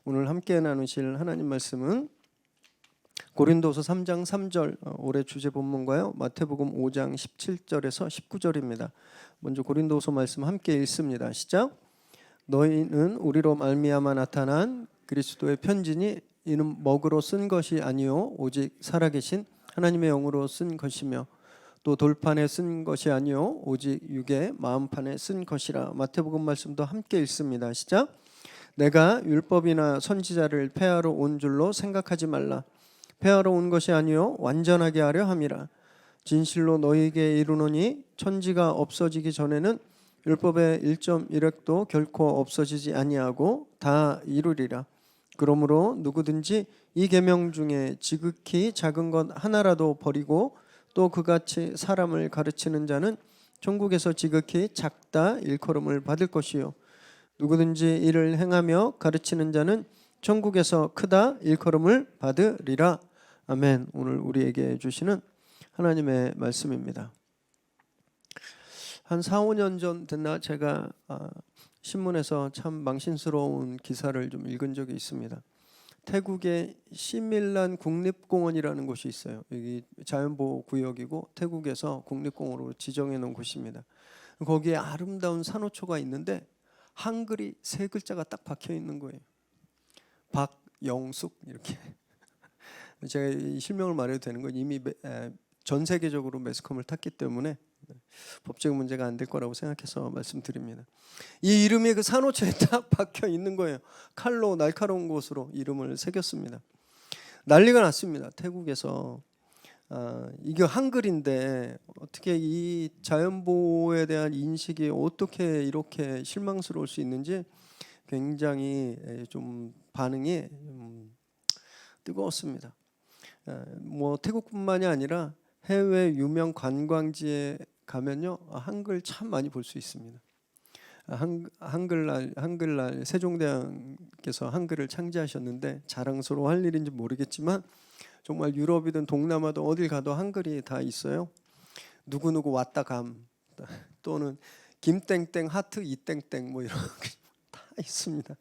오늘 함께 나누실 하나님 말씀은 고린도서 3장 3절 올해 주제 본문과요. 마태복음 5장 17절에서 19절입니다. 먼저 고린도서 말씀 함께 읽습니다. 시작. 너희는 우리로 말미암아 나타난 그리스도의 편지니 이는 먹으로 쓴 것이 아니요 오직 살아계신 하나님의 영으로 쓴 것이며 또 돌판에 쓴 것이 아니요 오직 육의 마음판에 쓴 것이라. 마태복음 말씀도 함께 읽습니다. 시작. 내가 율법이나 선지자를 폐하러 온 줄로 생각하지 말라. 폐하러 온 것이 아니요 완전하게 하려 함이라. 진실로 너희에게 이르노니 천지가 없어지기 전에는 율법의 1.1획도 결코 없어지지 아니하고 다 이루리라. 그러므로 누구든지 이 계명 중에 지극히 작은 것 하나라도 버리고 또 그같이 사람을 가르치는 자는 천국에서 지극히 작다 일컬음을 받을 것이요 누구든지 이를 행하며 가르치는 자는 천국에서 크다 일컬음을 받으리라. 아멘. 오늘 우리에게 주시는 하나님의 말씀입니다. 한 4, 5년 전 됐나 제가 신문에서 참 망신스러운 기사를 좀 읽은 적이 있습니다. 태국의 시밀란 국립공원이라는 곳이 있어요. 여기 자연보호구역이고 태국에서 국립공원으로 지정해 놓은 곳입니다. 거기에 아름다운 산호초가 있는데 한글이 세 글자가 딱 박혀 있는 거예요. 박영숙 이렇게. 제가 이 실명을 말해도 되는 건 이미 전 세계적으로 매스컴을 탔기 때문에 법적 문제가 안 될 거라고 생각해서 말씀드립니다. 이 이름이 그 산호초에 딱 박혀 있는 거예요. 칼로 날카로운 곳으로 이름을 새겼습니다. 난리가 났습니다. 태국에서. 이게 한글인데 어떻게 이 자연보호에 대한 인식이 어떻게 이렇게 실망스러울 수 있는지 굉장히 좀 반응이 뜨거웠습니다. 뭐 태국뿐만이 아니라 해외 유명 관광지에 가면요 한글 참 많이 볼 수 있습니다. 한글날 세종대왕께서 한글을 창제하셨는데 자랑스러워할 일인지 모르겠지만 정말 유럽이든 동남아든 어딜 가도 한글이 다 있어요. 누구누구 왔다 감 또는 김땡땡 하트 이땡땡 뭐 이런 다 있습니다.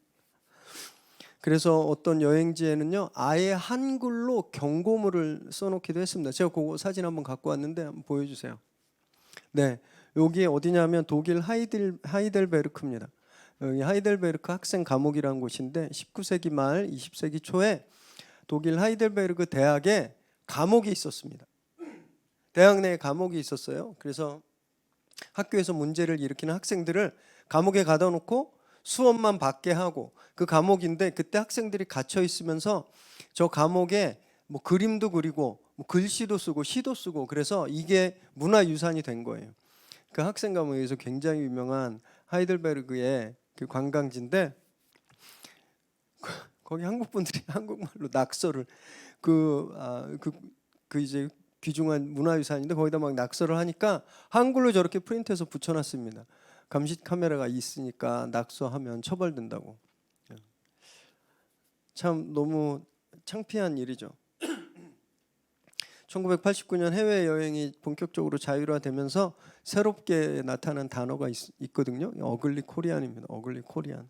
그래서 어떤 여행지에는요 아예 한글로 경고물을 써놓기도 했습니다. 제가 그거 사진 한번 갖고 왔는데 한번 보여주세요. 네, 여기 어디냐면 독일 하이델베르크입니다. 여기 하이델베르크 학생 감옥이라는 곳인데 19세기 말 20세기 초에 독일 하이델베르크 대학에 감옥이 있었습니다. 대학 내에 감옥이 있었어요. 그래서 학교에서 문제를 일으키는 학생들을 감옥에 가둬 놓고 수업만 받게 하고 그 감옥인데 그때 학생들이 갇혀 있으면서 저 감옥에 뭐 그림도 그리고 뭐 글씨도 쓰고 시도 쓰고 그래서 이게 문화유산이 된 거예요. 그 학생 감옥에서 굉장히 유명한 하이델베르크의 그 관광지인데 거기 한국 분들이 한국말로 낙서를 이제 귀중한 문화유산인데 거기다 막 낙서를 하니까 한글로 저렇게 프린트해서 붙여놨습니다. 감시 카메라가 있으니까 낙서하면 처벌된다고. 참 너무 창피한 일이죠. 1989년 해외여행이 본격적으로 자율화되면서 새롭게 나타난 단어가 있거든요. 어글리 코리안입니다. 어글리 코리안.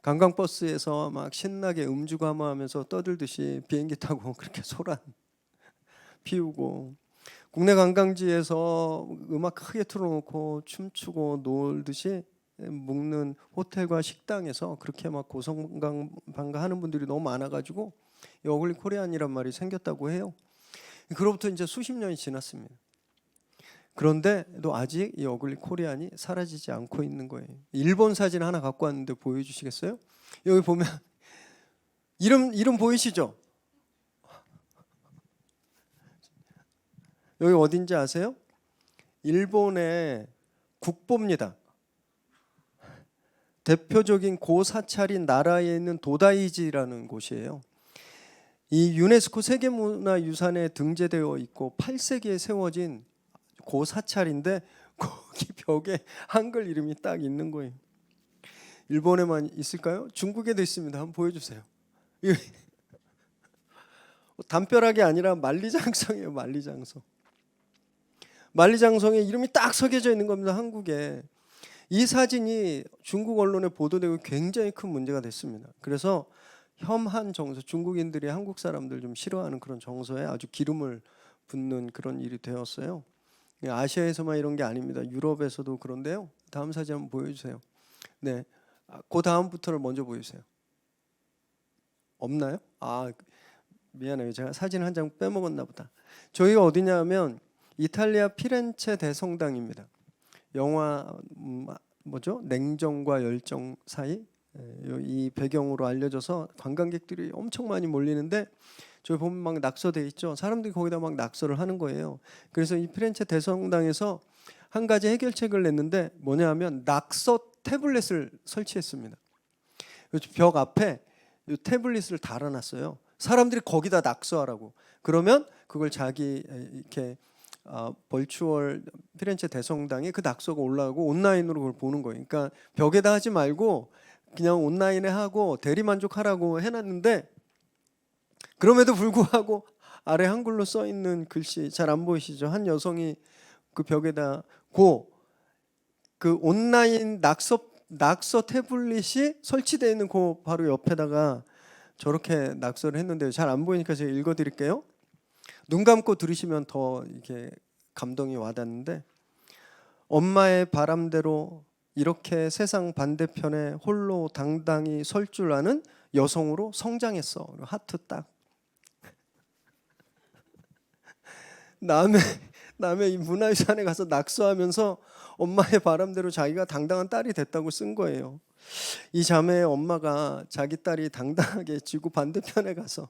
관광버스에서 막 신나게 음주 감화하면서 떠들듯이 비행기 타고 그렇게 소란 피우고 국내 관광지에서 음악 크게 틀어놓고 춤추고 놀듯이 묵는 호텔과 식당에서 그렇게 막 고성방가하는 분들이 너무 많아가지고 이 어글리 코리안이란 말이 생겼다고 해요. 그로부터 이제 수십 년이 지났습니다. 그런데도 아직 이 어글리 코리안이 사라지지 않고 있는 거예요. 일본 사진 하나 갖고 왔는데 보여주시겠어요? 여기 보면 이름 보이시죠? 여기 어딘지 아세요? 일본의 국보입니다. 대표적인 고사찰인 나라에 있는 도다이지라는 곳이에요. 이 유네스코 세계문화유산에 등재되어 있고 8세기에 세워진 고사찰인데 거기 벽에 한글 이름이 딱 있는 거예요. 일본에만 있을까요? 중국에도 있습니다. 한번 보여주세요. 담벼락이 아니라 만리장성이에요. 만리장성. 만리장성에 이름이 딱 새겨져 있는 겁니다. 한국에. 이 사진이 중국 언론에 보도되고 굉장히 큰 문제가 됐습니다. 그래서 혐한 정서, 중국인들이 한국 사람들 좀 싫어하는 그런 정서에 아주 기름을 붓는 그런 일이 되었어요. 아시아에서만 이런 게 아닙니다. 유럽에서도 그런데요. 다음 사진 한번 보여주세요. 네, 그 다음부터를 먼저 보여주세요. 없나요? 미안해요. 제가 사진 한 장 빼먹었나 보다. 저희가 어디냐면 이탈리아 피렌체 대성당입니다. 영화 뭐죠? 냉정과 열정 사이, 이 배경으로 알려져서 관광객들이 엄청 많이 몰리는데 저희 보면 막 낙서돼 있죠. 사람들이 거기다 막 낙서를 하는 거예요. 그래서 이 피렌체 대성당에서 한 가지 해결책을 냈는데 뭐냐면 낙서 태블릿을 설치했습니다. 벽 앞에 이 태블릿을 달아놨어요. 사람들이 거기다 낙서하라고. 그러면 그걸 자기 이렇게 벌추얼 피렌체 대성당에 그 낙서가 올라오고 온라인으로 그걸 보는 거예요. 그러니까 벽에다 하지 말고 그냥 온라인에 하고 대리만족하라고 해놨는데, 그럼에도 불구하고 아래 한글로 써 있는 글씨 잘 안 보이시죠? 한 여성이 그 벽에다 그 온라인 낙서 태블릿이 설치되어 있는 그 바로 옆에다가 저렇게 낙서를 했는데요. 잘 안 보이니까 제가 읽어드릴게요. 눈 감고 들으시면 더 이렇게 감동이 와닿는데, 엄마의 바람대로 이렇게 세상 반대편에 홀로 당당히 설 줄 아는 여성으로 성장했어. 하트 딱. 남의 이 문화유산에 가서 낙서하면서 엄마의 바람대로 자기가 당당한 딸이 됐다고 쓴 거예요. 이 자매의 엄마가 자기 딸이 당당하게 지구 반대편에 가서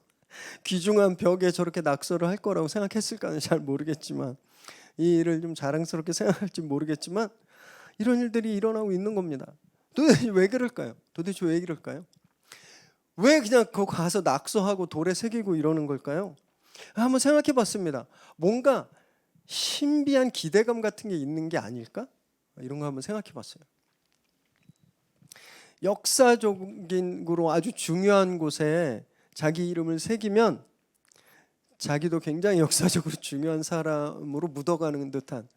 귀중한 벽에 저렇게 낙서를 할 거라고 생각했을까는 잘 모르겠지만, 이 일을 좀 자랑스럽게 생각할지 모르겠지만 이런 일들이 일어나고 있는 겁니다. 도대체 왜 그럴까요? 왜 그냥 거기 가서 낙서하고 돌에 새기고 이러는 걸까요? 한번 생각해 봤습니다. 뭔가 신비한 기대감 같은 게 있는 게 아닐까? 이런 거 한번 생각해 봤어요. 역사적으로 아주 중요한 곳에 자기 이름을 새기면 자기도 굉장히 역사적으로 중요한 사람으로 묻어가는 듯한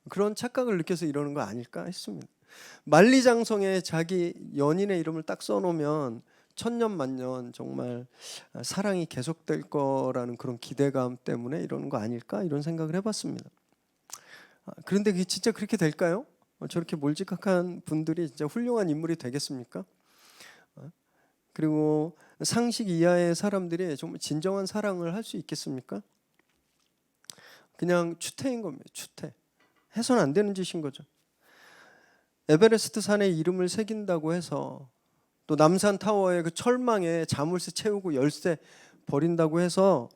그런 착각을 느껴서 이러는 거 아닐까 했습니다. 만리장성에 자기 연인의 이름을 딱 써놓으면 천년만년 정말 사랑이 계속될 거라는 그런 기대감 때문에 이러는 거 아닐까, 이런 생각을 해봤습니다. 그런데 그게 진짜 그렇게 될까요? 저렇게 몰직한 분들이 진짜 훌륭한 인물이 되겠습니까? 그리고 상식 이하의 사람들이 정말 진정한 사랑을 할 수 있겠습니까? 그냥 추태인 겁니다. 추태. 해서는 안 되는 짓인 거죠. 에베레스트 산에 이름을 새긴다고 해서, 또 남산 타워의 그 철망에 자물쇠 채우고 열쇠 버린다고 해서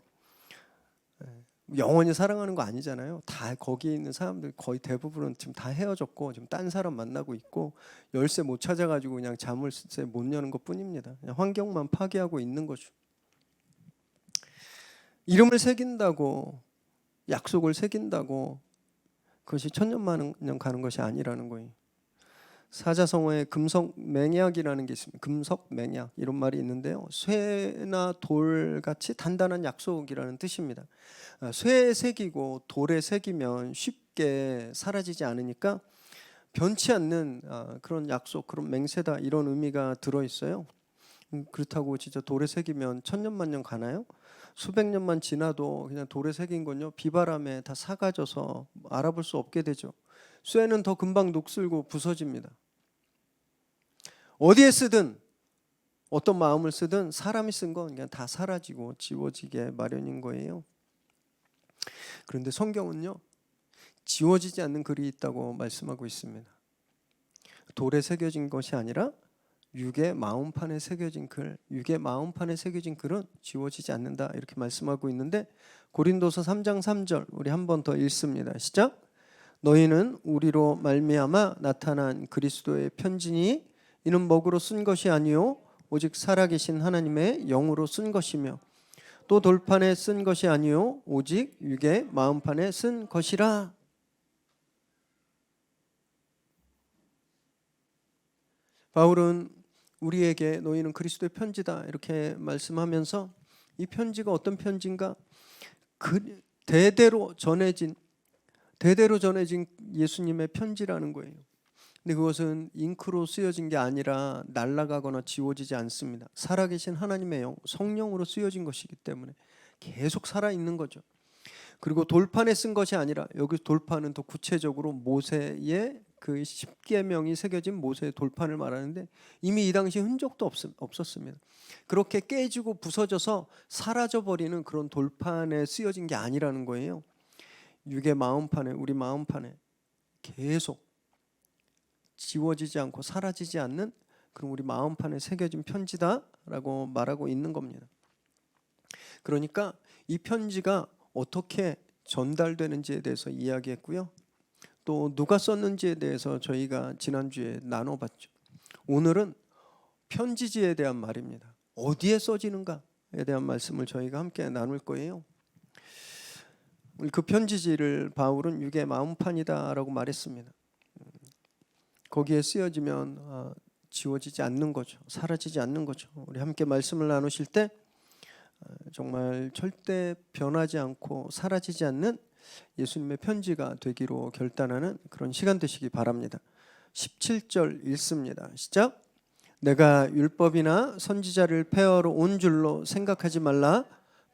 영원히 사랑하는 거 아니잖아요. 다 거기 있는 사람들 거의 대부분은 지금 다 헤어졌고 지금 딴 사람 만나고 있고 열쇠 못 찾아가지고 그냥 자물쇠 못 여는 것뿐입니다. 그냥 환경만 파괴하고 있는 거죠. 이름을 새긴다고, 약속을 새긴다고 그것이 천년만년 가는 것이 아니라는 거예요. 사자성어에 금석맹약이라는 게 있습니다. 금석맹약 이런 말이 있는데요. 쇠나 돌같이 단단한 약속이라는 뜻입니다. 쇠에 새기고 돌에 새기면 쉽게 사라지지 않으니까 변치 않는 그런 약속, 그런 맹세다, 이런 의미가 들어있어요. 그렇다고 진짜 돌에 새기면 천년만년 가나요? 수백 년만 지나도 그냥 돌에 새긴 건요, 비바람에 다 사가져서 알아볼 수 없게 되죠. 쇠는 더 금방 녹슬고 부서집니다. 어디에 쓰든 어떤 마음을 쓰든 사람이 쓴 건 그냥 다 사라지고 지워지게 마련인 거예요. 그런데 성경은요, 지워지지 않는 글이 있다고 말씀하고 있습니다. 돌에 새겨진 것이 아니라 육의 마음판에 새겨진 글, 육의 마음판에 새겨진 글은 지워지지 않는다, 이렇게 말씀하고 있는데, 고린도서 3장 3절 우리 한 번 더 읽습니다. 시작. 너희는 우리로 말미암아 나타난 그리스도의 편지니 이는 먹으로 쓴 것이 아니요 오직 살아계신 하나님의 영으로 쓴 것이며 또 돌판에 쓴 것이 아니요 오직 육의 마음판에 쓴 것이라. 바울은 우리에게 너희는 그리스도의 편지다 이렇게 말씀하면서, 이 편지가 어떤 편지인가? 대대로 전해진 예수님의 편지라는 거예요. 근데 그것은 잉크로 쓰여진 게 아니라 날아가거나 지워지지 않습니다. 살아계신 하나님의 영, 성령으로 쓰여진 것이기 때문에 계속 살아있는 거죠. 그리고 돌판에 쓴 것이 아니라, 여기 돌판은 더 구체적으로 모세의 그 십계명이 새겨진 모세의 돌판을 말하는데, 이미 이 당시 흔적도 없었습니다. 그렇게 깨지고 부서져서 사라져버리는 그런 돌판에 쓰여진 게 아니라는 거예요. 육의 마음판에, 우리 마음판에 계속 지워지지 않고 사라지지 않는 그런 우리 마음판에 새겨진 편지다라고 말하고 있는 겁니다. 그러니까 이 편지가 어떻게 전달되는지에 대해서 이야기했고요. 또 누가 썼는지에 대해서 저희가 지난주에 나눠봤죠. 오늘은 편지지에 대한 말입니다. 어디에 써지는가에 대한 말씀을 저희가 함께 나눌 거예요. 그 편지지를 바울은 육의 마음판이다라고 말했습니다. 거기에 쓰여지면 지워지지 않는 거죠. 사라지지 않는 거죠. 우리 함께 말씀을 나누실 때 정말 절대 변하지 않고 사라지지 않는 예수님의 편지가 되기로 결단하는 그런 시간 되시기 바랍니다. 17절 읽습니다. 시작. 내가 율법이나 선지자를 폐하러 온 줄로 생각하지 말라.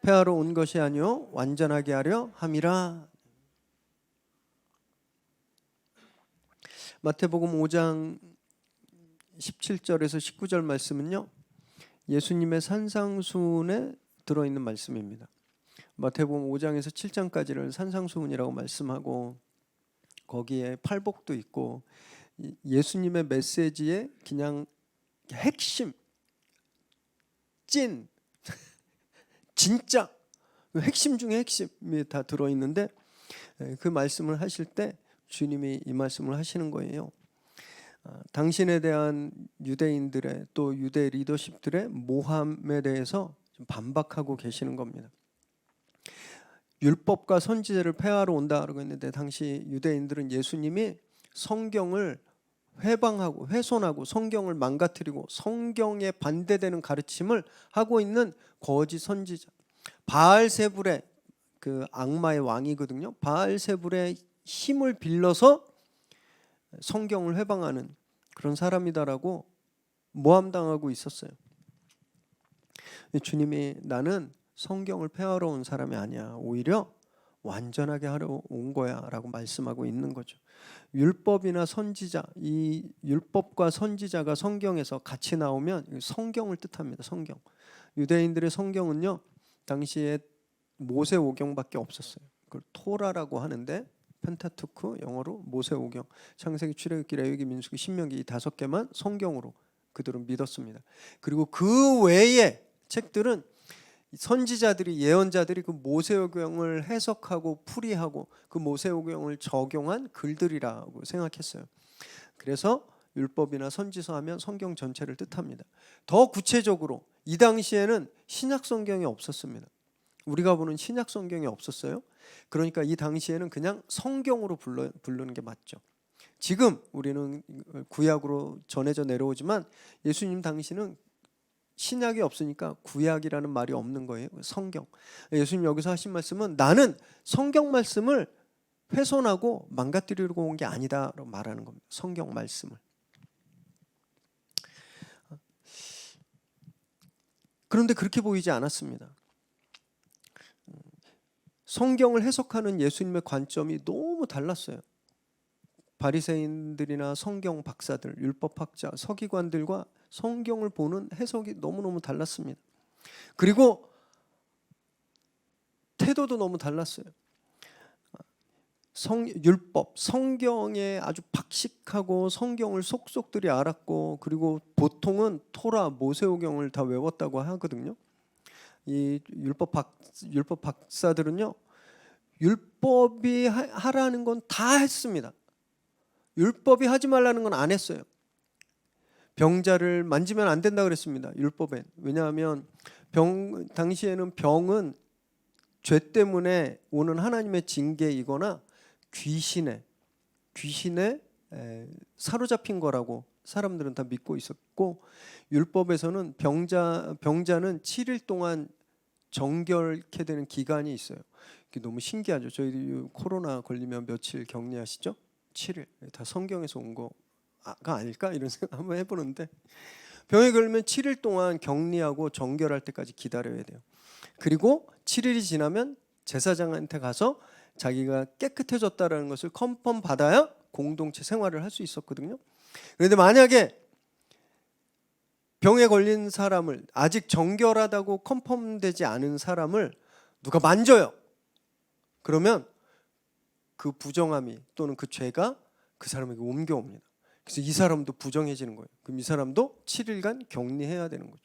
폐하러 온 것이 아니요 완전하게 하려 함이라. 마태복음 5장 17절에서 19절 말씀은요, 예수님의 산상수훈에 들어있는 말씀입니다. 마태복음 5장에서 7장까지를 산상수훈이라고 말씀하고, 거기에 팔복도 있고 예수님의 메시지의 그냥 핵심, 찐, 진짜 핵심 중에 핵심이 다 들어있는데, 그 말씀을 하실 때 주님이 이 말씀을 하시는 거예요. 당신에 대한 유대인들의 또 유대 리더십들의 모함에 대해서 좀 반박하고 계시는 겁니다. 율법과 선지자를 폐하러 온다라고 했는데, 당시 유대인들은 예수님이 성경을 회방하고 훼손하고 성경을 망가뜨리고 성경에 반대되는 가르침을 하고 있는 거짓 선지자, 바알세불의 그 악마의 왕이거든요. 바알세불의 힘을 빌려서 성경을 회방하는 그런 사람이다라고 모함당하고 있었어요. 주님이 나는 성경을 폐하러 온 사람이 아니야, 오히려 완전하게 하러 온 거야 라고 말씀하고 있는 거죠. 율법이나 선지자, 이 율법과 선지자가 성경에서 같이 나오면 성경을 뜻합니다. 성경. 유대인들의 성경은요, 당시에 모세오경밖에 없었어요. 그걸 토라라고 하는데, 펜타투크, 영어로 모세오경, 창세기, 출애굽기, 레위기, 민수기, 신명기 이 5개만 성경으로 그들은 믿었습니다. 그리고 그 외의 책들은 선지자들이, 예언자들이 그 모세오경을 해석하고 풀이하고 그 모세오경을 적용한 글들이라고 생각했어요. 그래서 율법이나 선지서 하면 성경 전체를 뜻합니다. 더 구체적으로 이 당시에는 신약 성경이 없었습니다. 우리가 보는 신약 성경이 없었어요. 그러니까 이 당시에는 그냥 성경으로 부르는 게 맞죠. 지금 우리는 구약으로 전해져 내려오지만 예수님 당시는 신약이 없으니까 구약이라는 말이 없는 거예요. 성경. 예수님 여기서 하신 말씀은 나는 성경 말씀을 훼손하고 망가뜨리려고 온 게 아니다라고 말하는 겁니다. 성경 말씀을. 그런데 그렇게 보이지 않았습니다. 성경을 해석하는 예수님의 관점이 너무 달랐어요. 바리새인들이나 성경 박사들, 율법학자, 서기관들과 성경을 보는 해석이 너무너무 달랐습니다. 그리고 태도도 너무 달랐어요. 율법, 성경에 아주 박식하고 성경을 속속들이 알았고, 그리고 보통은 토라, 모세오경을 다 외웠다고 하거든요. 이 율법 박사들은요, 율법이 하라는 건 다 했습니다. 율법이 하지 말라는 건 안 했어요. 병자를 만지면 안 된다 그랬습니다. 율법엔. 왜냐하면 당시에는 병은 죄 때문에 오는 하나님의 징계이거나 귀신에 사로잡힌 거라고 사람들은 다 믿고 있었고, 율법에서는 병자는 7일 동안 정결케 되는 기간이 있어요. 이게 너무 신기하죠. 저희들이 코로나 걸리면 며칠 격리하시죠? 7일. 다 성경에서 온 거 아닐까 이런 생각 한번 해보는데, 병에 걸리면 7일 동안 격리하고 정결할 때까지 기다려야 돼요. 그리고 7일이 지나면 제사장한테 가서 자기가 깨끗해졌다라는 것을 컨펌 받아야 공동체 생활을 할 수 있었거든요. 그런데 만약에 병에 걸린 사람을, 아직 정결하다고 컨펌되지 않은 사람을 누가 만져요. 그러면 그 부정함이 또는 그 죄가 그 사람에게 옮겨옵니다. 그래서 이 사람도 부정해지는 거예요. 그럼 이 사람도 7일간 격리해야 되는 거죠.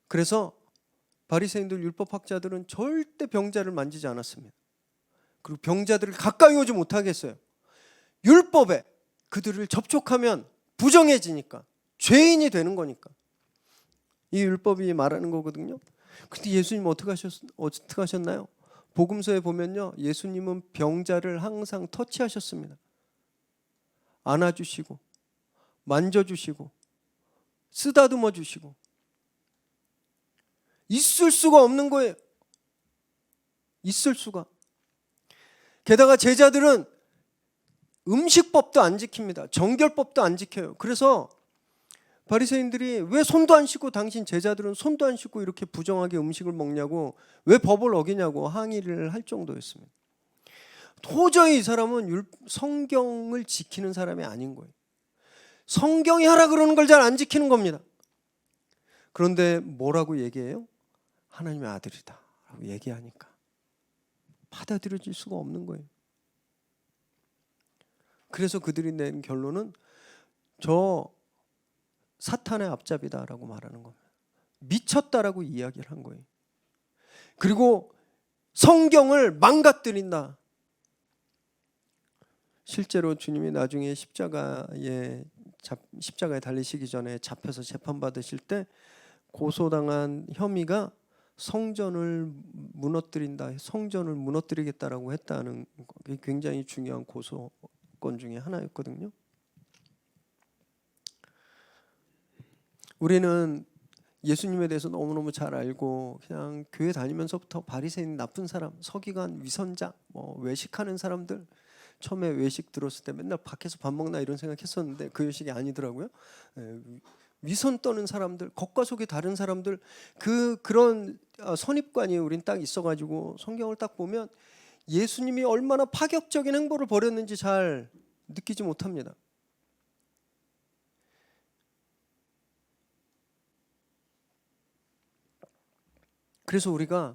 그래서 바리새인들, 율법학자들은 절대 병자를 만지지 않았습니다. 그리고 병자들을 가까이 오지 못하게 했어요. 율법에 그들을 접촉하면 부정해지니까, 죄인이 되는 거니까. 이 율법이 말하는 거거든요. 근데 예수님 어떻게 하셨나요? 복음서에 보면요, 예수님은 병자를 항상 터치하셨습니다. 안아주시고 만져주시고 쓰다듬어 주시고. 있을 수가 없는 거예요. 있을 수가. 게다가 제자들은 음식법도 안 지킵니다. 정결법도 안 지켜요. 그래서 바리새인들이 왜 손도 안 씻고 당신 제자들은 손도 안 씻고 이렇게 부정하게 음식을 먹냐고, 왜 법을 어기냐고 항의를 할 정도였습니다. 도저히 이 사람은 성경을 지키는 사람이 아닌 거예요. 성경이 하라 그러는 걸 잘 안 지키는 겁니다. 그런데 뭐라고 얘기해요? 하나님의 아들이다 라고 얘기하니까 받아들여질 수가 없는 거예요. 그래서 그들이 낸 결론은 저 사탄의 앞잡이다라고 말하는 겁니다. 미쳤다라고 이야기를 한 거예요. 그리고 성경을 망가뜨린다. 실제로 주님이 나중에 십자가에 달리시기 전에 잡혀서 재판받으실 때 고소당한 혐의가 성전을 무너뜨린다, 성전을 무너뜨리겠다라고 했다는, 굉장히 중요한 고소건 중에 하나였거든요. 우리는 예수님에 대해서 너무너무 잘 알고 그냥 교회 다니면서부터 바리새인, 나쁜 사람, 서기관, 위선자, 외식하는 사람들, 처음에 외식 들었을 때 맨날 밖에서 밥 먹나 이런 생각했었는데 그 외식이 아니더라고요. 위선 떠는 사람들, 겉과 속이 다른 사람들, 그런 선입관이 우린 딱 있어가지고 성경을 딱 보면 예수님이 얼마나 파격적인 행보를 벌였는지 잘 느끼지 못합니다. 그래서 우리가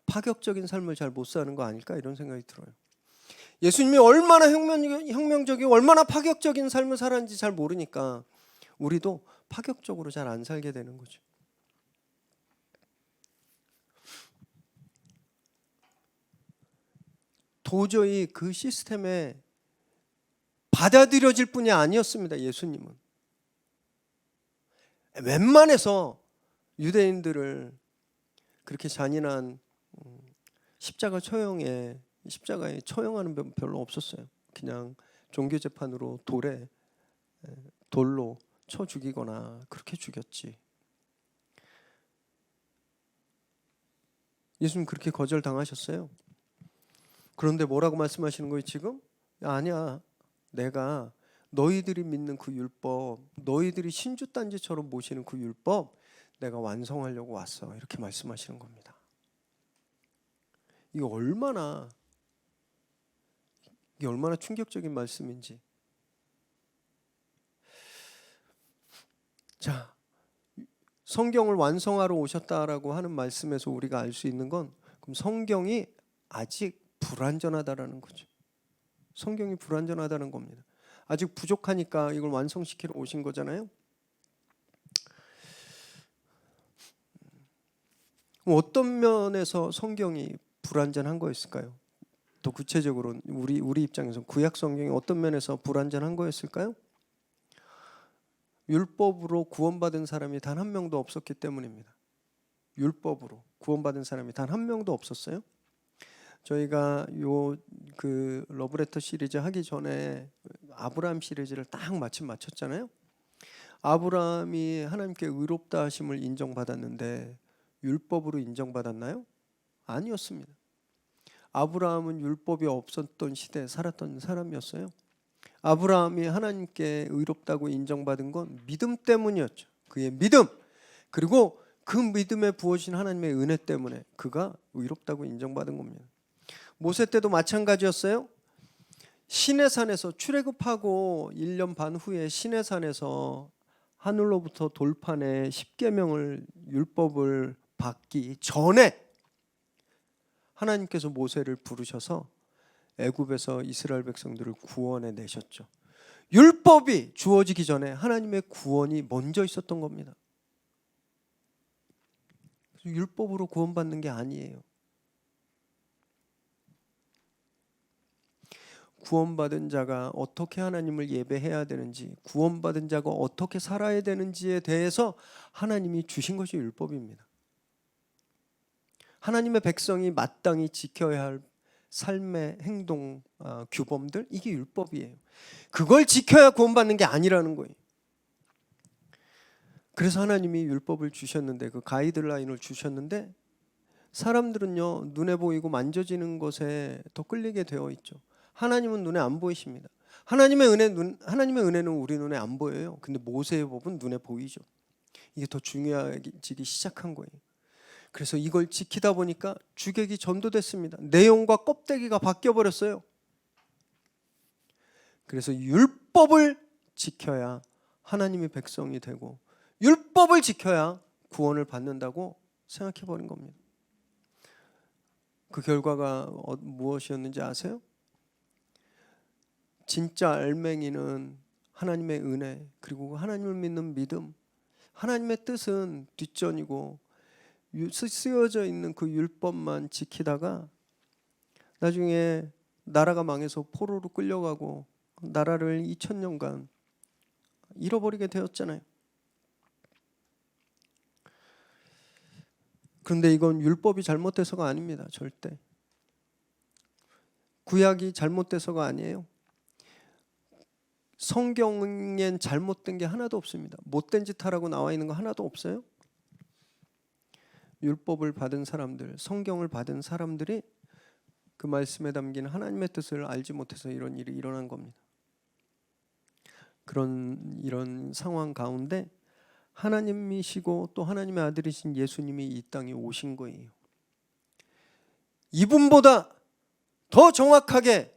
파격적인 삶을 잘 못 사는 거 아닐까 이런 생각이 들어요. 예수님이 얼마나 혁명적이고 얼마나 파격적인 삶을 살았는지 잘 모르니까 우리도 파격적으로 잘 안 살게 되는 거죠. 도저히 그 시스템에 받아들여질 뿐이 아니었습니다. 예수님은 웬만해서 유대인들을 그렇게 잔인한 십자가에 처형하는 건 별로 없었어요. 그냥 종교 재판으로 돌로 쳐 죽이거나 그렇게 죽였지. 예수님 그렇게 거절당하셨어요. 그런데 뭐라고 말씀하시는 거예요 지금? 아니야, 내가 너희들이 믿는 그 율법, 너희들이 신주단지처럼 모시는 그 율법 내가 완성하려고 왔어, 이렇게 말씀하시는 겁니다. 이게 얼마나 충격적인 말씀인지. 자, 성경을 완성하러 오셨다라고 하는 말씀에서 우리가 알 수 있는 건, 그럼 성경이 아직 불완전하다라는 거죠. 성경이 불완전하다는 겁니다. 아직 부족하니까 이걸 완성시키러 오신 거잖아요. 어떤 면에서 성경이 불완전한 거였을까요? 더 구체적으로 우리 입장에서 구약 성경이 어떤 면에서 불완전한 거였을까요? 율법으로 구원받은 사람이 단 한 명도 없었기 때문입니다. 율법으로 구원받은 사람이 단 한 명도 없었어요. 저희가 그 러브레터 시리즈 하기 전에 아브라함 시리즈를 딱 마침 마쳤잖아요. 아브라함이 하나님께 의롭다 하심을 인정받았는데 율법으로 인정받았나요? 아니었습니다. 아브라함은 율법이 없었던 시대에 살았던 사람이었어요. 아브라함이 하나님께 의롭다고 인정받은 건 믿음 때문이었죠. 그의 믿음, 그리고 그 믿음에 부어진 하나님의 은혜 때문에 그가 의롭다고 인정받은 겁니다. 모세 때도 마찬가지였어요. 시내산에서 출애굽하고 1년 반 후에 시내산에서 하늘로부터 돌판에 십계명을 율법을 받기 전에 하나님께서 모세를 부르셔서 애굽에서 이스라엘 백성들을 구원해 내셨죠. 율법이 주어지기 전에 하나님의 구원이 먼저 있었던 겁니다. 율법으로 구원받는 게 아니에요. 구원받은 자가 어떻게 하나님을 예배해야 되는지, 구원받은 자가 어떻게 살아야 되는지에 대해서 하나님이 주신 것이 율법입니다. 하나님의 백성이 마땅히 지켜야 할 삶의 행동 규범들, 이게 율법이에요. 그걸 지켜야 구원받는 게 아니라는 거예요. 그래서 하나님이 율법을 주셨는데, 그 가이드라인을 주셨는데, 사람들은요 눈에 보이고 만져지는 것에 더 끌리게 되어 있죠. 하나님은 눈에 안 보이십니다. 하나님의 은혜는 우리 눈에 안 보여요. 근데 모세의 법은 눈에 보이죠. 이게 더 중요해지기 시작한 거예요. 그래서 이걸 지키다 보니까 주객이 전도됐습니다. 내용과 껍데기가 바뀌어 버렸어요. 그래서 율법을 지켜야 하나님의 백성이 되고, 율법을 지켜야 구원을 받는다고 생각해 버린 겁니다. 그 결과가 무엇이었는지 아세요? 진짜 알맹이는 하나님의 은혜, 그리고 하나님을 믿는 믿음, 하나님의 뜻은 뒷전이고 쓰여져 있는 그 율법만 지키다가 나중에 나라가 망해서 포로로 끌려가고 나라를 2000년간 잃어버리게 되었잖아요. 그런데 이건 율법이 잘못돼서가 아닙니다. 절대. 구약이 잘못돼서가 아니에요. 성경엔 잘못된 게 하나도 없습니다. 못된 짓 하라고 나와 있는 거 하나도 없어요. 율법을 받은 사람들, 성경을 받은 사람들이 그 말씀에 담긴 하나님의 뜻을 알지 못해서 이런 일이 일어난 겁니다. 이런 상황 가운데 하나님이시고 또 하나님의 아들이신 예수님이 이 땅에 오신 거예요. 이분보다 더 정확하게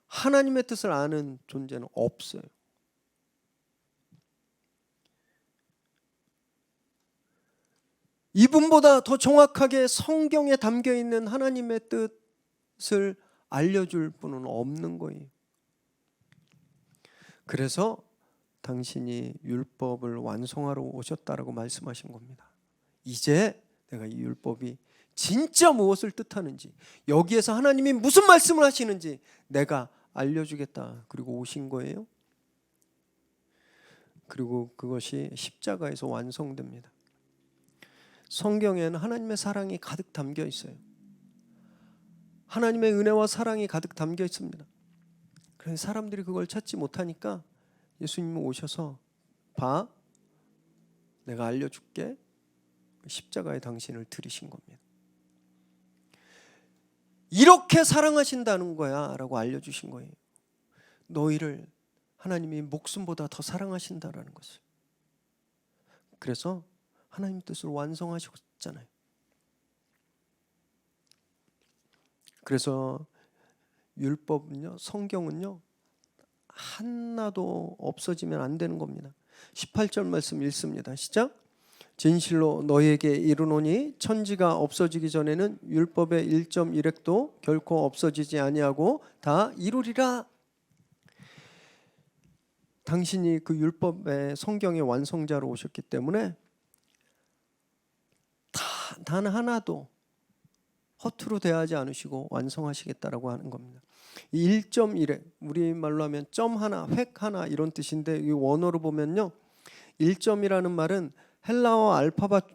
하나님의 뜻을 아는 존재는 없어요. 이분보다 더 정확하게 성경에 담겨 있는 하나님의 뜻을 알려줄 분은 없는 거예요. 그래서 당신이 율법을 완성하러 오셨다라고 말씀하신 겁니다. 이제 내가 이 율법이 진짜 무엇을 뜻하는지, 여기에서 하나님이 무슨 말씀을 하시는지 내가 알려주겠다. 그리고 오신 거예요. 그리고 그것이 십자가에서 완성됩니다. 성경에는 하나님의 사랑이 가득 담겨 있어요. 하나님의 은혜와 사랑이 가득 담겨 있습니다. 그래서 사람들이 그걸 찾지 못하니까 예수님이 오셔서 봐, 내가 알려줄게. 십자가에 당신을 들이신 겁니다. 이렇게 사랑하신다는 거야 라고 알려주신 거예요. 너희를 하나님이 목숨보다 더 사랑하신다라는 것을. 그래서 하나님 뜻을 완성하셨잖아요. 그래서 율법은요, 성경은요, 하나도 없어지면 안 되는 겁니다. 18절 말씀 읽습니다. 시작. 진실로 너희에게 이르노니 천지가 없어지기 전에는 율법의 1.1획도 결코 없어지지 아니하고 다 이루리라. 당신이 그 율법의 성경의 완성자로 오셨기 때문에 단 하나도 허투루 대하지 않으시고 완성하시겠다라고 하는 겁니다. 1.1획, 우리말로 하면 점 하나, 획 하나 이런 뜻인데, 이 원어로 보면요, 1점이라는 말은 헬라어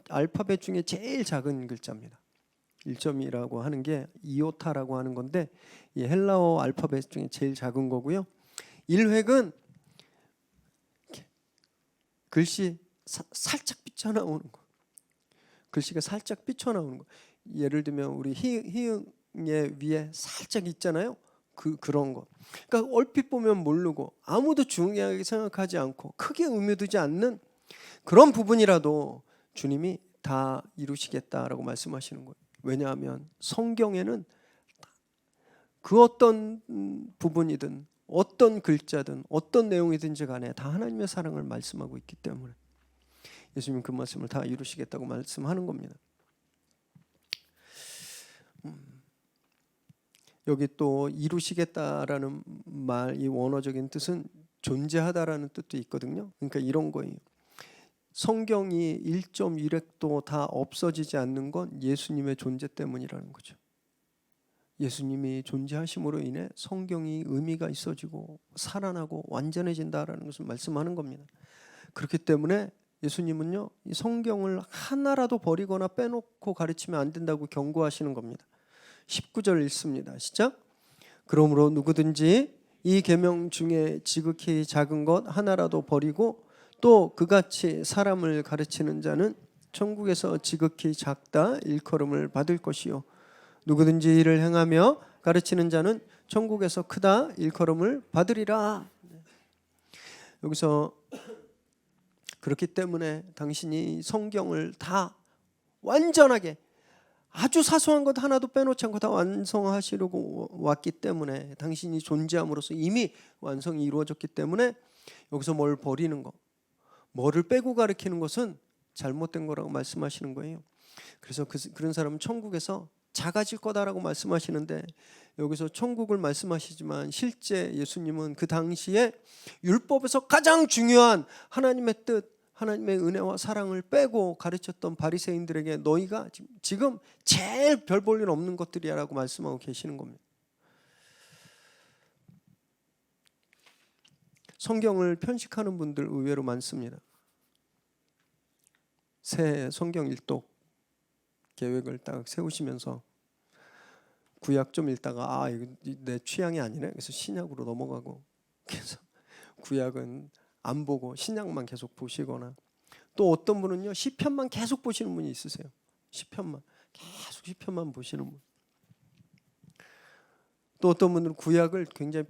알파벳 중에 제일 작은 글자입니다. 1점이라고 하는 게 이오타라고 하는 건데, 이 헬라어 알파벳 중에 제일 작은 거고요. 1획은 글씨 살짝 삐쳐나오는 거. 글씨가 살짝 삐쳐나오는 거. 예를 들면 우리 히읗 위에 살짝 있잖아요. 그런 거. 그러니까 얼핏 보면 모르고 아무도 중요하게 생각하지 않고 크게 의미 두지 않는 그런 부분이라도 주님이 다 이루시겠다라고 말씀하시는 거예요. 왜냐하면 성경에는 그 어떤 부분이든 어떤 글자든 어떤 내용이든지 간에 다 하나님의 사랑을 말씀하고 있기 때문에 예수님 그 말씀을 다 이루시겠다고 말씀하는 겁니다. 여기 또 이루시겠다라는 말, 이 원어적인 뜻은 존재하다라는 뜻도 있거든요. 그러니까 이런 거예요. 성경이 1.1획도 다 없어지지 않는 건 예수님의 존재 때문이라는 거죠. 예수님이 존재하심으로 인해 성경이 의미가 있어지고 살아나고 완전해진다라는 것을 말씀하는 겁니다. 그렇기 때문에 예수님은요, 이 성경을 하나라도 버리거나 빼놓고 가르치면 안 된다고 경고하시는 겁니다. 19절 읽습니다. 시작. 그러므로 누구든지 이 계명 중에 지극히 작은 것 하나라도 버리고 또 그같이 사람을 가르치는 자는 천국에서 지극히 작다 일컬음을 받을 것이요 누구든지 이를 행하며 가르치는 자는 천국에서 크다 일컬음을 받으리라. 여기서 그렇기 때문에 당신이 성경을 다 완전하게 아주 사소한 것 하나도 빼놓지 않고 다 완성하시려고 왔기 때문에 당신이 존재함으로써 이미 완성이 이루어졌기 때문에 여기서 뭘 버리는 거, 뭐를 빼고 가르치는 것은 잘못된 거라고 말씀하시는 거예요. 그래서 그런 사람은 천국에서 작아질 거다라고 말씀하시는데 여기서 천국을 말씀하시지만 실제 예수님은 그 당시에 율법에서 가장 중요한 하나님의 뜻, 하나님의 은혜와 사랑을 빼고 가르쳤던 바리새인들에게 너희가 지금 제일 별 볼 일 없는 것들이야라고 말씀하고 계시는 겁니다. 성경을 편식하는 분들 의외로 많습니다. 새 성경 일독 계획을 딱 세우시면서 구약 좀 읽다가 이거 내 취향이 아니네. 그래서 신약으로 넘어가고 그래서 구약은 안 보고 신약만 계속 보시거나 또 어떤 분은요 시편만 계속 보시는 분이 있으세요. 시편만 계속 시편만 보시는 분. 또 어떤 분들은 구약을 굉장히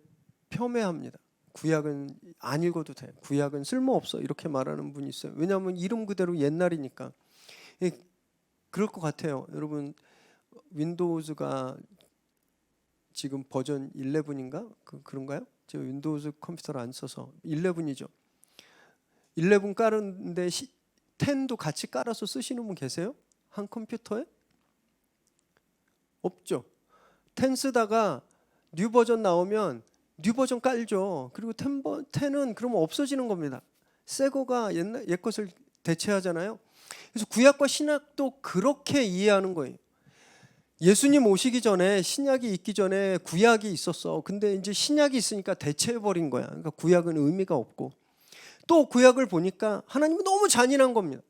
폄훼합니다. 구약은 안 읽어도 돼. 구약은 쓸모없어. 이렇게 말하는 분이 있어요. 왜냐하면 이름 그대로 옛날이니까. 그럴 것 같아요. 여러분 윈도우즈가 지금 버전 11인가? 그런가요? 제가 윈도우즈 컴퓨터를 안 써서 11이죠. 11 깔았는데 10도 같이 깔아서 쓰시는 분 계세요? 한 컴퓨터에? 없죠. 10 쓰다가 뉴 버전 나오면 뉴 버전 깔죠. 그리고 10은 그러면 없어지는 겁니다. 새 거가 옛 것을 대체하잖아요. 그래서 구약과 신약도 그렇게 이해하는 거예요. 예수님 오시기 전에 신약이 있기 전에 구약이 있었어. 근데 이제 신약이 있으니까 대체해버린 거야. 그러니까 구약은 의미가 없고 또 구약을 보니까 하나님은 너무 잔인한 겁니다.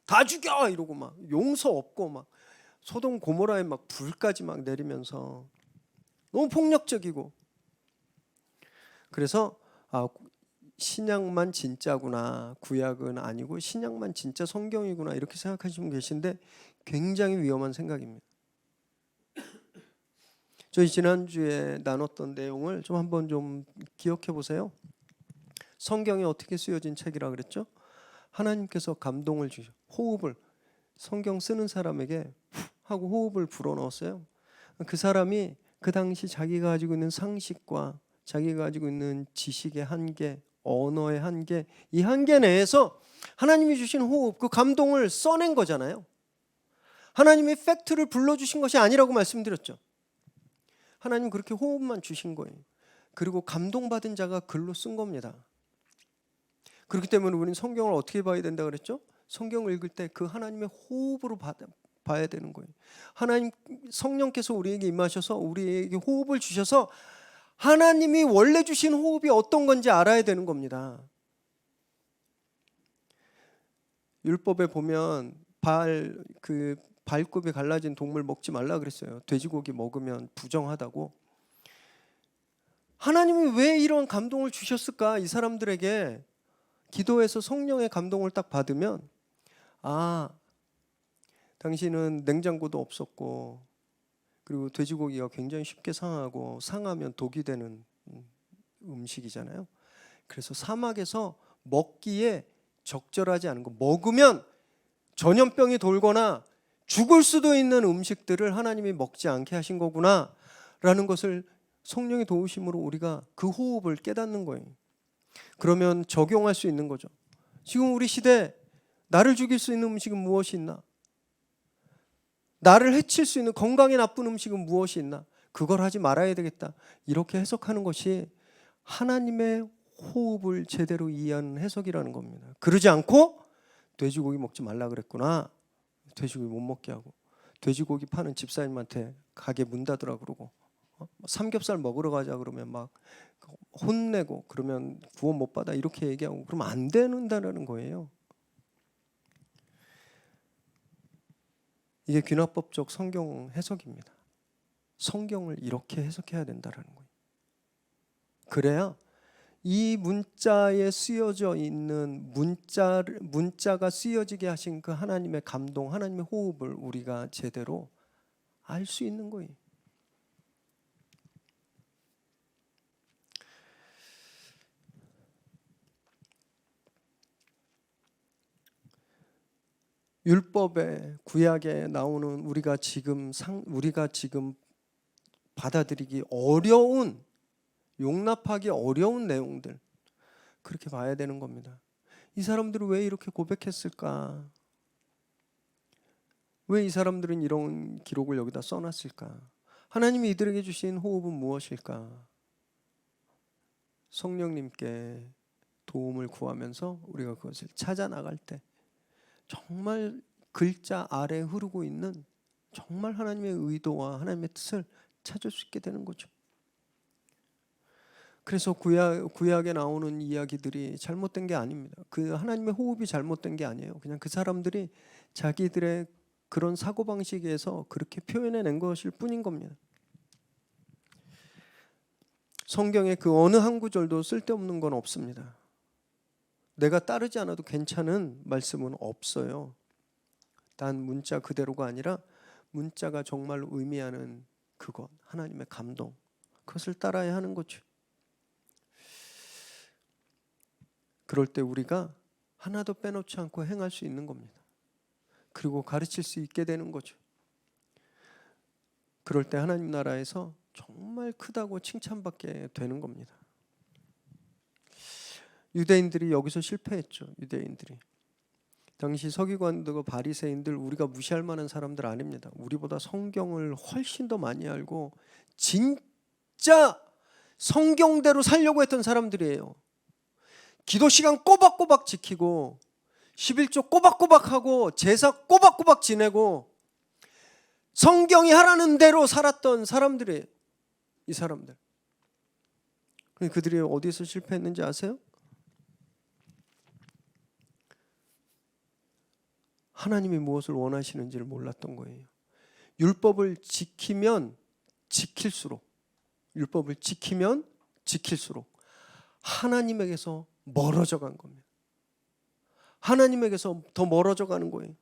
다 죽여 이러고 막 용서 없고 막 소돔 고모라에 막 불까지 막 내리면서 너무 폭력적이고 그래서 신약만 진짜구나 구약은 아니고 신약만 진짜 성경이구나 이렇게 생각하시는 분 계신데 굉장히 위험한 생각입니다. 저희 지난주에 나눴던 내용을 좀 한번 좀 기억해 보세요. 성경이 어떻게 쓰여진 책이라 그랬죠? 하나님께서 감동을 주셔 호흡을 성경 쓰는 사람에게 하고 호흡을 불어넣었어요. 그 사람이 그 당시 자기가 가지고 있는 상식과 자기가 가지고 있는 지식의 한계, 언어의 한계, 이 한계 내에서 하나님이 주신 호흡, 그 감동을 써낸 거잖아요. 하나님이 팩트를 불러주신 것이 아니라고 말씀드렸죠. 하나님 그렇게 호흡만 주신 거예요. 그리고 감동받은 자가 글로 쓴 겁니다. 그렇기 때문에 우리는 성경을 어떻게 봐야 된다 그랬죠? 성경을 읽을 때 그 하나님의 호흡으로 봐야 되는 거예요. 하나님 성령께서 우리에게 임하셔서 우리에게 호흡을 주셔서 하나님이 원래 주신 호흡이 어떤 건지 알아야 되는 겁니다. 율법에 보면 발굽이 갈라진 동물 먹지 말라 그랬어요. 돼지고기 먹으면 부정하다고. 하나님이 왜 이런 감동을 주셨을까? 이 사람들에게 기도해서 성령의 감동을 딱 받으면 당신은 냉장고도 없었고 그리고 돼지고기가 굉장히 쉽게 상하고 상하면 독이 되는 음식이잖아요. 그래서 사막에서 먹기에 적절하지 않은 거, 먹으면 전염병이 돌거나 죽을 수도 있는 음식들을 하나님이 먹지 않게 하신 거구나 라는 것을 성령의 도우심으로 우리가 그 호흡을 깨닫는 거예요. 그러면 적용할 수 있는 거죠. 지금 우리 시대에 나를 죽일 수 있는 음식은 무엇이 있나? 나를 해칠 수 있는 건강에 나쁜 음식은 무엇이 있나? 그걸 하지 말아야 되겠다. 이렇게 해석하는 것이 하나님의 호흡을 제대로 이해하는 해석이라는 겁니다. 그러지 않고 돼지고기 먹지 말라 그랬구나. 돼지고기 못 먹게 하고, 돼지고기 파는 집사님한테 가게 문 닫으라 그러고, 삼겹살 먹으러 가자 그러면 막 혼내고, 그러면 구원 못 받아 이렇게 얘기하고, 그러면 안 된다는 거예요. 이게 귀납법적 성경 해석입니다. 성경을 이렇게 해석해야 된다는 거예요. 그래야 이 문자에 쓰여져 있는 문자가 쓰여지게 하신 그 하나님의 감동, 하나님의 호흡을 우리가 제대로 알 수 있는 거예요. 율법의 구약에 나오는 우리가 지금 받아들이기 어려운, 용납하기 어려운 내용들, 그렇게 봐야 되는 겁니다. 이 사람들은 왜 이렇게 고백했을까? 왜 이 사람들은 이런 기록을 여기다 써놨을까? 하나님이 이들에게 주신 호흡은 무엇일까? 성령님께 도움을 구하면서 우리가 그것을 찾아 나갈 때 정말 글자 아래 흐르고 있는 정말 하나님의 의도와 하나님의 뜻을 찾을 수 있게 되는 거죠. 그래서 구약에 나오는 이야기들이 잘못된 게 아닙니다. 그 하나님의 호흡이 잘못된 게 아니에요. 그냥 그 사람들이 자기들의 그런 사고방식에서 그렇게 표현해낸 것일 뿐인 겁니다. 성경에 그 어느 한 구절도 쓸데없는 건 없습니다. 내가 따르지 않아도 괜찮은 말씀은 없어요. 단 문자 그대로가 아니라 문자가 정말 의미하는 그것, 하나님의 감동, 그것을 따라야 하는 거죠. 그럴 때 우리가 하나도 빼놓지 않고 행할 수 있는 겁니다. 그리고 가르칠 수 있게 되는 거죠. 그럴 때 하나님 나라에서 정말 크다고 칭찬받게 되는 겁니다. 유대인들이 여기서 실패했죠. 유대인들이. 당시 서기관들과 바리새인들, 우리가 무시할 만한 사람들 아닙니다. 우리보다 성경을 훨씬 더 많이 알고 진짜 성경대로 살려고 했던 사람들이에요. 기도 시간 꼬박꼬박 지키고 11조 꼬박꼬박하고 제사 꼬박꼬박 지내고 성경이 하라는 대로 살았던 사람들이에요. 이 사람들. 그들이 어디서 실패했는지 아세요? 하나님이 무엇을 원하시는지를 몰랐던 거예요. 율법을 지키면 지킬수록 하나님에게서 멀어져 간 겁니다. 하나님에게서 더 멀어져 가는 거예요.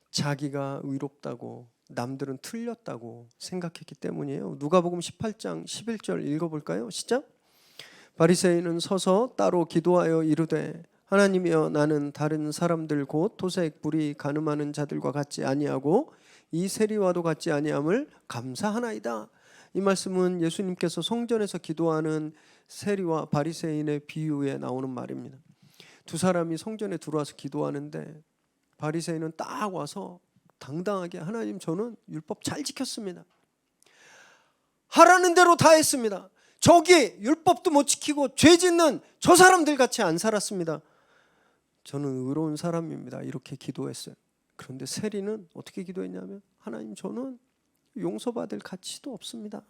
자기가 의롭다고, 남들은 틀렸다고 생각했기 때문이에요. 누가복음 18장 11절 읽어볼까요? 시작. 바리새인은 서서 따로 기도하여 이르되 하나님이여, 나는 다른 사람들 곧 토색, 불의, 간음하는 자들과 같지 아니하고 이 세리와도 같지 아니함을 감사하나이다. 이 말씀은 예수님께서 성전에서 기도하는 세리와 바리새인의 비유에 나오는 말입니다. 두 사람이 성전에 들어와서 기도하는데 바리새인은 딱 와서 당당하게, 하나님, 저는 율법 잘 지켰습니다. 하라는 대로 다 했습니다. 저기 율법도 못 지키고 죄 짓는 저 사람들 같이 안 살았습니다. 저는 의로운 사람입니다. 이렇게 기도했어요. 그런데 세리는 어떻게 기도했냐면, 하나님, 저는 용서받을 가치도 없습니다.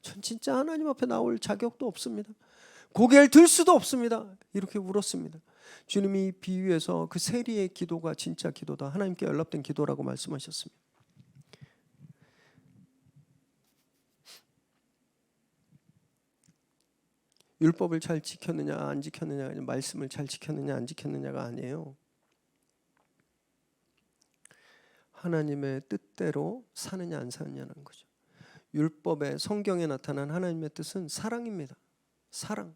전 진짜 하나님 앞에 나올 자격도 없습니다. 고개를 들 수도 없습니다. 이렇게 울었습니다. 주님이 이 비유에서 그 세리의 기도가 진짜 기도다, 하나님께 연락된 기도라고 말씀하셨습니다. 율법을 잘 지켰느냐 안 지켰느냐, 말씀을 잘 지켰느냐 안 지켰느냐가 아니에요. 하나님의 뜻대로 사느냐 안 사느냐는 거죠. 율법에 성경에 나타난 하나님의 뜻은 사랑입니다. 사랑.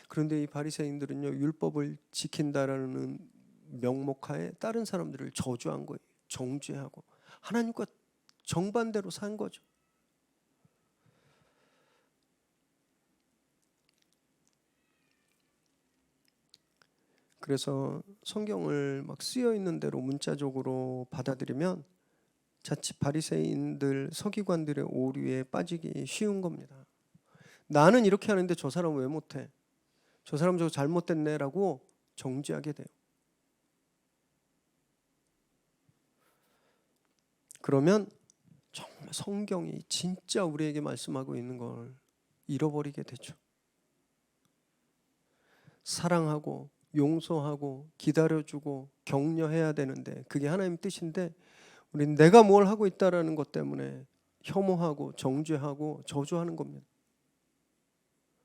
그런데 이 바리새인들은요, 율법을 지킨다라는 명목하에 다른 사람들을 저주한 거예요. 정죄하고 하나님과 정반대로 산 거죠. 그래서 성경을 막 쓰여 있는 대로 문자적으로 받아들이면 자칫 바리새인들, 서기관들의 오류에 빠지기 쉬운 겁니다. 나는 이렇게 하는데 저 사람은 왜 못해? 저 사람 저거 잘못됐네라고 정죄하게 돼요. 그러면 정말 성경이 진짜 우리에게 말씀하고 있는 걸 잃어버리게 되죠. 사랑하고 용서하고 기다려주고 격려해야 되는데 그게 하나님 뜻인데 우리는 내가 뭘 하고 있다라는 것 때문에 혐오하고 정죄하고 저주하는 겁니다.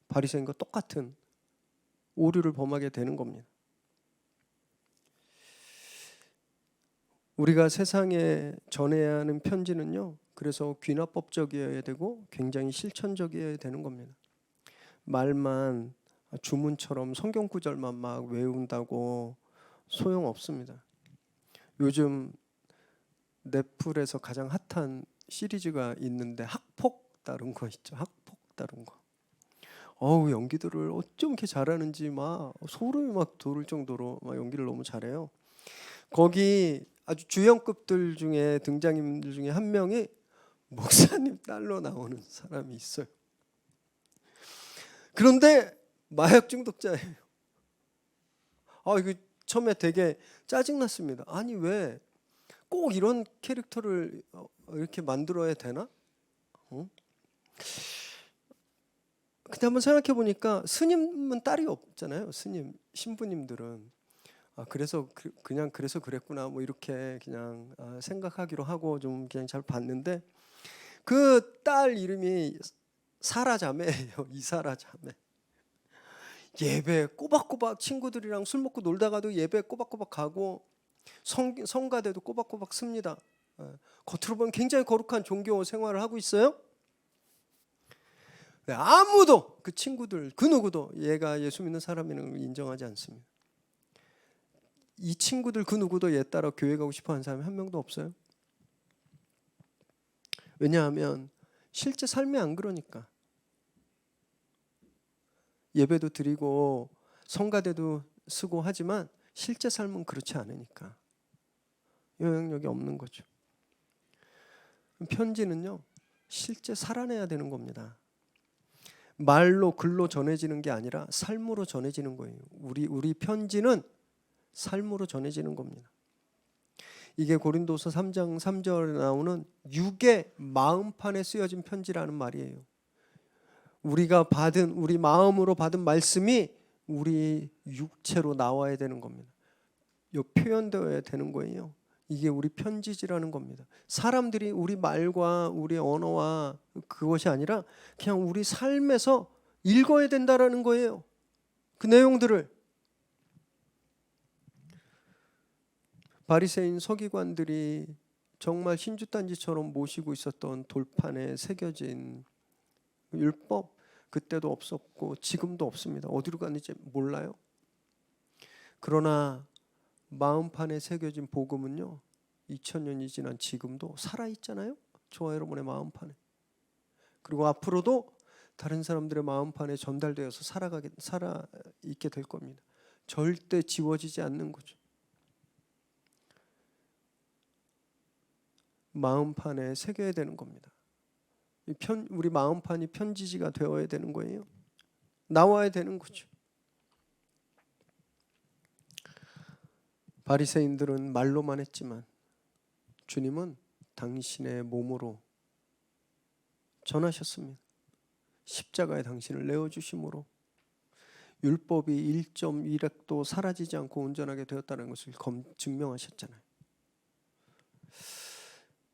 바리새인과 똑같은 오류를 범하게 되는 겁니다. 우리가 세상에 전해야 하는 편지는요, 그래서 귀납법적이어야 되고 굉장히 실천적이어야 되는 겁니다. 말만 주문처럼 성경 구절만 막 외운다고 소용없습니다. 요즘 넷플에서 가장 핫한 시리즈가 있는데 학폭 다룬 거 있죠. 학폭 다룬 거. 연기들을 어쩜 이렇게 잘하는지 막 소름이 막 돋을 정도로 막 연기를 너무 잘해요. 거기 아주 주연급들 중에 등장인물 중에 한 명이 목사님 딸로 나오는 사람이 있어요. 그런데 마약 중독자예요. 이거 처음에 되게 짜증났습니다. 아니 왜 꼭 이런 캐릭터를 이렇게 만들어야 되나? 근데 한번 생각해 보니까 스님은 딸이 없잖아요. 스님, 신부님들은. 그래서 그래서 그랬구나 뭐 이렇게 그냥 생각하기로 하고 좀 그냥 잘 봤는데 그 딸 이름이 사라자매예요. 이사라자매. 예배 꼬박꼬박 친구들이랑 술 먹고 놀다가도 예배 꼬박꼬박 가고 성가대도 꼬박꼬박 씁니다. 겉으로 보면 굉장히 거룩한 종교 생활을 하고 있어요. 아무도 그 친구들 그 누구도 얘가 예수 믿는 사람이라는 걸 인정하지 않습니다. 이 친구들 그 누구도 얘 따라 교회 가고 싶어하는 사람이 한 명도 없어요. 왜냐하면 실제 삶이 안 그러니까. 예배도 드리고 성가대도 쓰고 하지만 실제 삶은 그렇지 않으니까 영향력이 없는 거죠. 편지는요, 실제 살아내야 되는 겁니다. 말로 글로 전해지는 게 아니라 삶으로 전해지는 거예요. 우리 편지는 삶으로 전해지는 겁니다. 이게 고린도서 3장 3절에 나오는 육의 마음판에 쓰여진 편지라는 말이에요. 우리 마음으로 받은 말씀이 우리 육체로 나와야 되는 겁니다. 표현되어야 되는 거예요. 이게 우리 편지지라는 겁니다. 사람들이 우리 말과 우리 언어와 그것이 아니라 그냥 우리 삶에서 읽어야 된다라는 거예요. 그 내용들을. 바리새인 서기관들이 정말 신주단지처럼 모시고 있었던 돌판에 새겨진 율법, 그때도 없었고 지금도 없습니다. 어디로 갔는지 몰라요. 그러나 마음판에 새겨진 복음은요, 2000년이 지난 지금도 살아있잖아요. 저와 여러분의 마음판에. 그리고 앞으로도 다른 사람들의 마음판에 전달되어서 살아있게 될 겁니다. 절대 지워지지 않는 거죠. 마음판에 새겨야 되는 겁니다. 우리 마음판이 편지지가 되어야 되는 거예요. 나와야 되는 거죠. 바리새인들은 말로만 했지만 주님은 당신의 몸으로 전하셨습니다. 십자가에 당신을 내어주심으로 율법이 1.1획도 사라지지 않고 온전하게 되었다는 것을 증명하셨잖아요.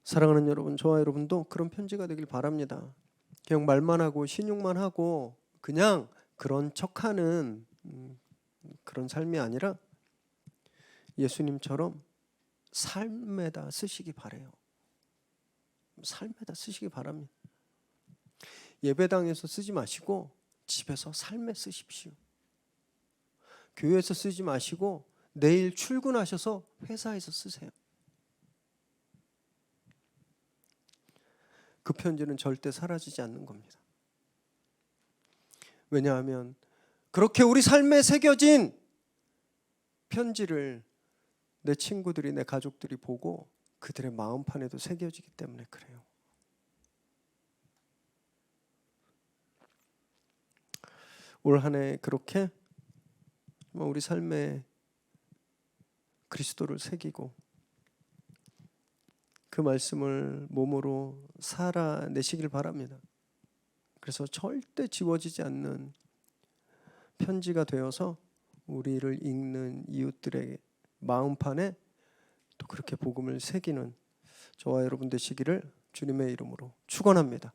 사랑하는 여러분, 저와 여러분도 그런 편지가 되길 바랍니다. 그냥 말만 하고 신용만 하고 그냥 그런 척하는 그런 삶이 아니라 예수님처럼 삶에다 쓰시기 바래요. 삶에다 쓰시기 바랍니다. 예배당에서 쓰지 마시고 집에서 삶에 쓰십시오. 교회에서 쓰지 마시고 내일 출근하셔서 회사에서 쓰세요. 그 편지는 절대 사라지지 않는 겁니다. 왜냐하면 그렇게 우리 삶에 새겨진 편지를 내 친구들이, 내 가족들이 보고 그들의 마음판에도 새겨지기 때문에 그래요. 올 한 해 그렇게 우리 삶에 그리스도를 새기고 그 말씀을 몸으로 살아내시길 바랍니다. 그래서 절대 지워지지 않는 편지가 되어서 우리를 읽는 이웃들에게 마음판에 또 그렇게 복음을 새기는 저와 여러분 되시기를 주님의 이름으로 축원합니다.